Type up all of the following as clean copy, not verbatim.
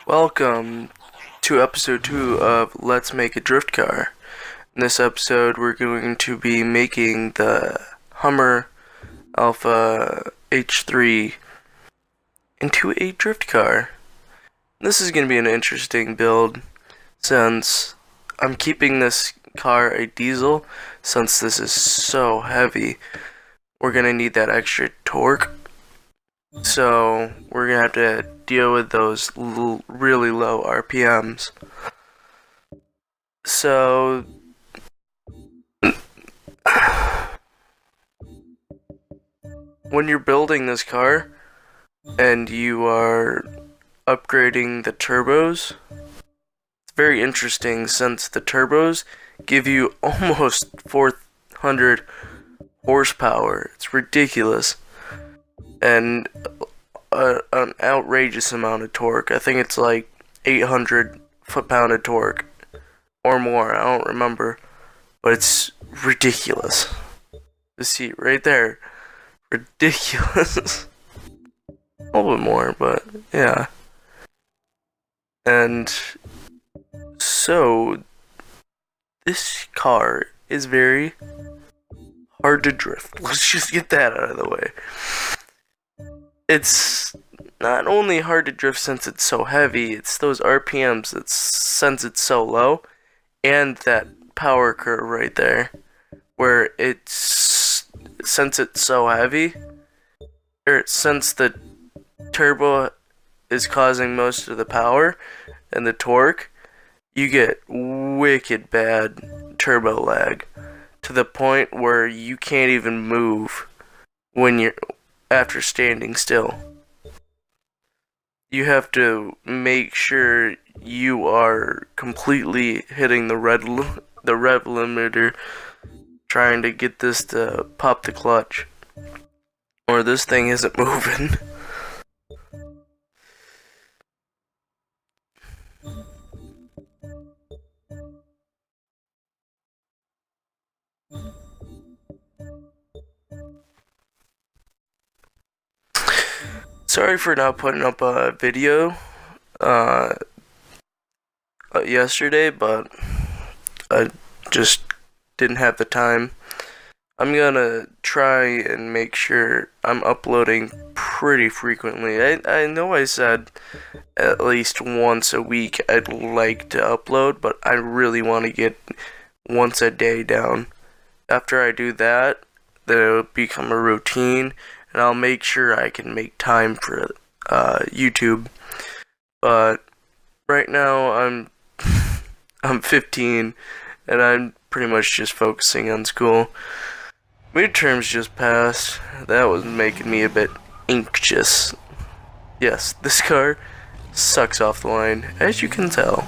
Welcome to episode 2 of Let's Make a Drift Car. In this episode, we're going to be making the Hummer Alpha H3 into a drift car. This is going to be an interesting build since I'm keeping this car a diesel since this is so heavy. We're going to need that extra torque. So we're going to have to deal with those really low RPMs. So when you're building this car and you are upgrading the turbos, it's very interesting since the turbos give you almost 400 horsepower. It's ridiculous. And an outrageous amount of torque. I think it's like 800 foot-pound of torque or more. I don't remember, but it's ridiculous. The seat right there, ridiculous. A little bit more, but yeah. And so this car is very hard to drift. Let's just get that out of the way. It's not only hard to drift since it's so heavy, it's those RPMs that since it's so low, and that power curve right there, where since it's so heavy, or since the turbo is causing most of the power and the torque, you get wicked bad turbo lag to the point where you can't even move when you're after standing still. You have to make sure you are completely hitting the rev limiter, trying to get this to pop the clutch, or this thing isn't moving. Sorry for not putting up a video yesterday, but I just didn't have the time. I'm gonna try and make sure I'm uploading pretty frequently. I know I said at least once a week I'd like to upload, but I really want to get once a day down. After I do that, then it'll become a routine, and I'll make sure I can make time for YouTube. But right now I'm 15, and I'm pretty much just focusing on school. Midterms just passed. That was making me a bit anxious. Yes, this car sucks off the line, as you can tell.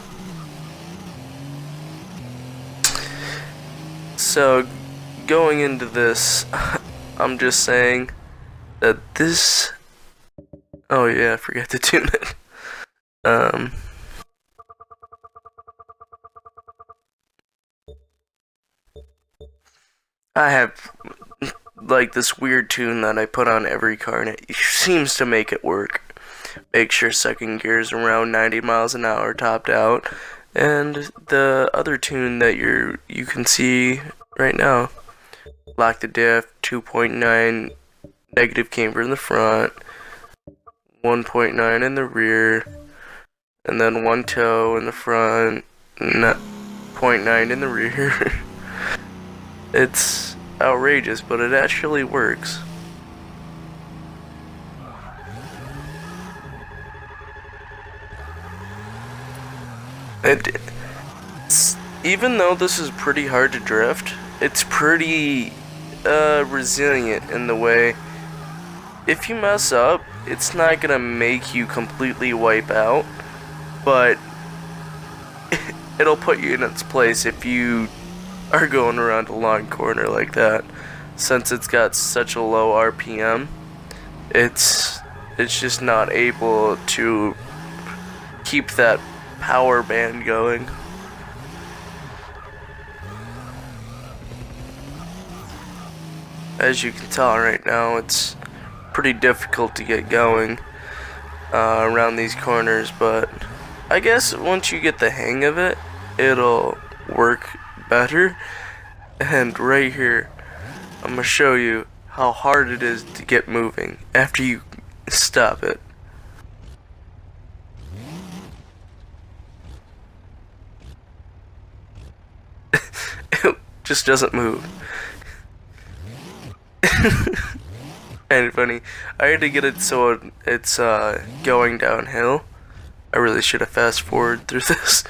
So, going into this, I'm just saying that this... Oh yeah, I forgot to tune it. I have like this weird tune that I put on every car, and it seems to make it work. Make sure second gear is around 90 miles an hour topped out, and the other tune that you can see right now, lock the diff, 2.9 negative camber in the front, 1.9 in the rear, and then 1 toe in the front, 0.9 in the rear. It's outrageous, but it actually works. Even though this is pretty hard to drift, it's pretty resilient in the way if you mess up, it's not gonna make you completely wipe out, but it'll put you in its place if you are going around a long corner like that. Since it's got such a low RPM, it's just not able to keep that power band going. As you can tell right now, it's pretty difficult to get going around these corners, but I guess once you get the hang of it, it'll work better. And right here, I'm gonna show you how hard it is to get moving after you stop it. It just doesn't move. And funny, I had to get it so it's going downhill. I really should have fast forwarded through this,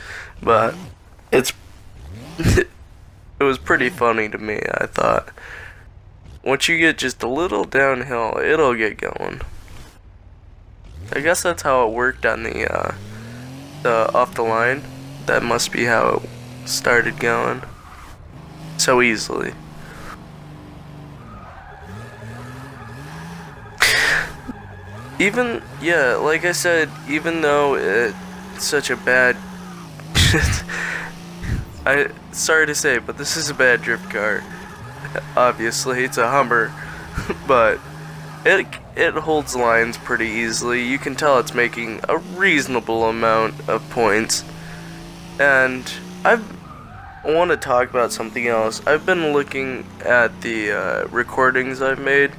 but it's it was pretty funny to me, I thought. Once you get just a little downhill, it'll get going. I guess that's how it worked on the off the line. That must be how it started going so easily. Even, yeah, like I said, even though it's such a bad sorry to say, but this is a bad drift car. Obviously, it's a Hummer, but it holds lines pretty easily. You can tell it's making a reasonable amount of points. And I want to talk about something else. I've been looking at the recordings I've made,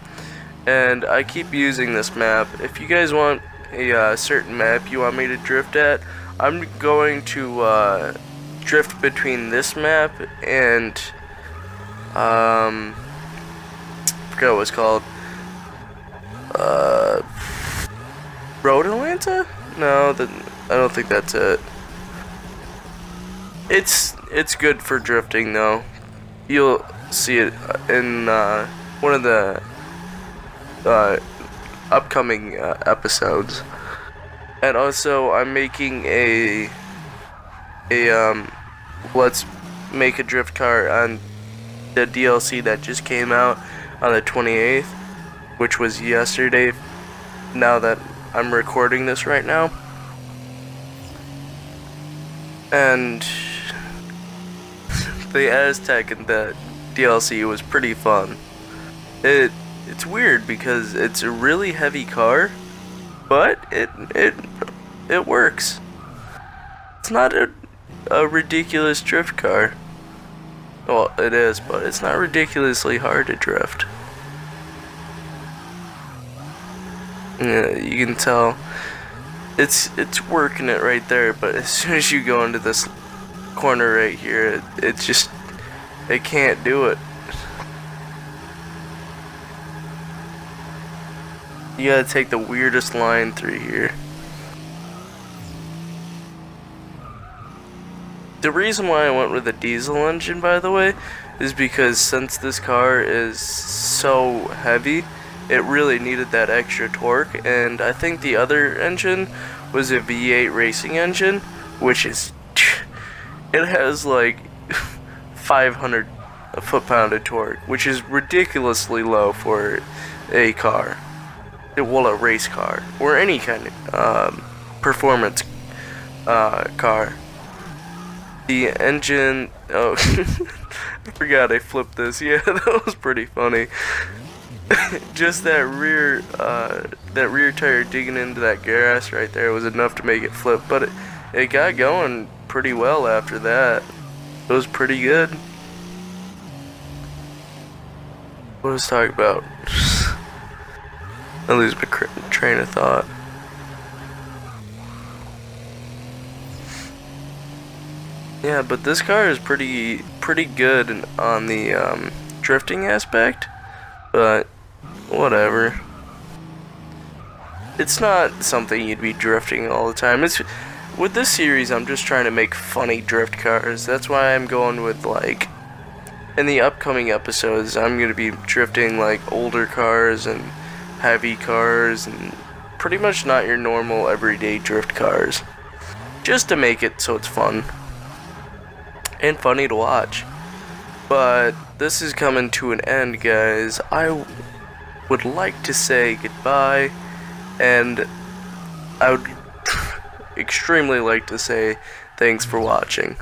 and I keep using this map. If you guys want a certain map you want me to drift at, I'm going to drift between this map and I forgot what it's called. Road Atlanta? No, I don't think that's it. It's good for drifting though. You'll see it in one of the upcoming episodes. And also, I'm making a let's make a drift car on the DLC that just came out on the 28th, which was yesterday. Now that I'm recording this right now, and the Aztec in the DLC was pretty fun. It's weird because it's a really heavy car, but it works. It's not a ridiculous drift car. Well, it is, but it's not ridiculously hard to drift. Yeah, you can tell it's working it right there, but as soon as you go into this corner right here, it can't do it. You gotta take the weirdest line through here. The reason why I went with a diesel engine, by the way, is because since this car is so heavy, it really needed that extra torque, and I think the other engine was a V8 racing engine, which is, it has like 500 foot-pound of torque, which is ridiculously low for a car. Well, a race car, or any kind of performance car. The engine, oh, I forgot I flipped this. Yeah, that was pretty funny. Just that rear tire digging into that grass right there was enough to make it flip, but it got going pretty well after that. It was pretty good. What was I talking about? I lose my train of thought. Yeah, but this car is pretty good on the drifting aspect, but whatever. It's not something you'd be drifting all the time. With this series, I'm just trying to make funny drift cars. That's why I'm going with, like, in the upcoming episodes, I'm going to be drifting like older cars and heavy cars and pretty much not your normal everyday drift cars, just to make it so it's fun and funny to watch. But this is coming to an end, guys. I would like to say goodbye, and I would extremely like to say thanks for watching.